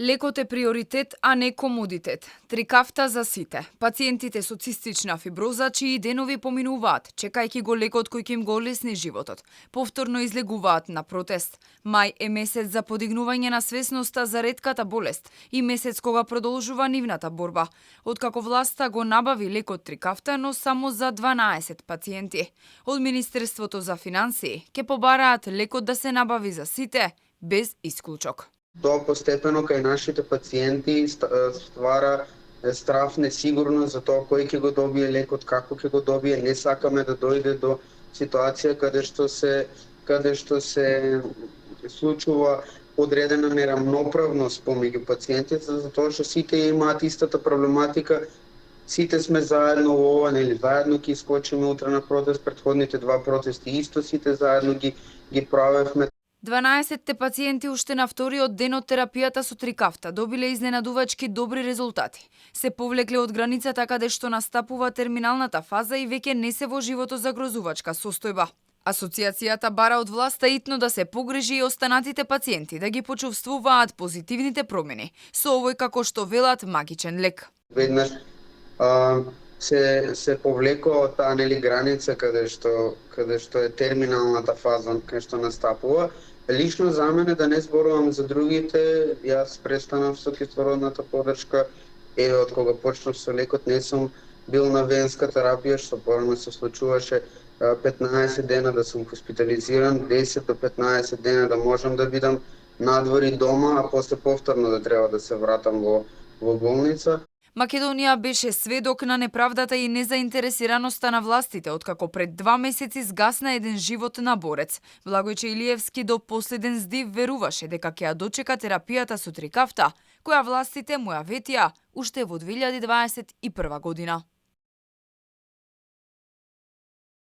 Лекот е приоритет, а не комодитет. Трикафта за сите. Пациентите со цистична фиброза, чии денови поминуваат, чекајќи го лекот кој ќе им го олесни животот, повторно излегуваат на протест. Мај е месец за подигнување на свесноста за ретката болест и месец кога продолжува нивната борба. Откако власта го набави лекот Трикафта, но само за 12 пациенти. Од Министерството за финансии ќе побараат лекот да се набави за сите, без исклучок. Тоа постепено кај нашите пациенти ствара страф, несигурност за тоа кој ќе го добие лекот, како ќе го добие. Не сакаме да дојде до ситуација каде што се случува одредена нерамноправност помеѓу пациентите, затоа што сите имаат истата проблематика. Сите сме заедно во ова, нели, заедно ќе искочиме утре на протест, претходните два протести исто сите заедно ги правевме. 12 пациенти уште на вториот ден од терапијата со Трикафта добиле изненадувачки добри резултати. Се повлекле од границата каде што настапува терминалната фаза и веќе не се во животозагрозувачка состојба. Асоциацијата бара од власта итно да се погрижи и останатите пациенти да ги почувствуваат позитивните промени со овој, како што велат, магичен лек. Веднаш се повлекува од таа, нели, граница каде што е терминалната фаза кај што настапува. Лично за мене, да не зборувам за другите, јас престанав со кислородната подршка, од кога почнав со лекот не сум бил на венска терапија, што порано се случуваше 15 дена да сум хоспитализиран, 10 до 15 дена да можам да бидам надвори дома, а после повторно да треба да се вратам во болница. Македонија беше сведок на неправдата и незаинтересираноста на властите, откако пред 2 месеци згасна еден живот на борец. Благојче Илиевски до последен здив веруваше дека ќе ја дочека терапијата со Трикафта, која властите му ја ветија уште во 2021 година.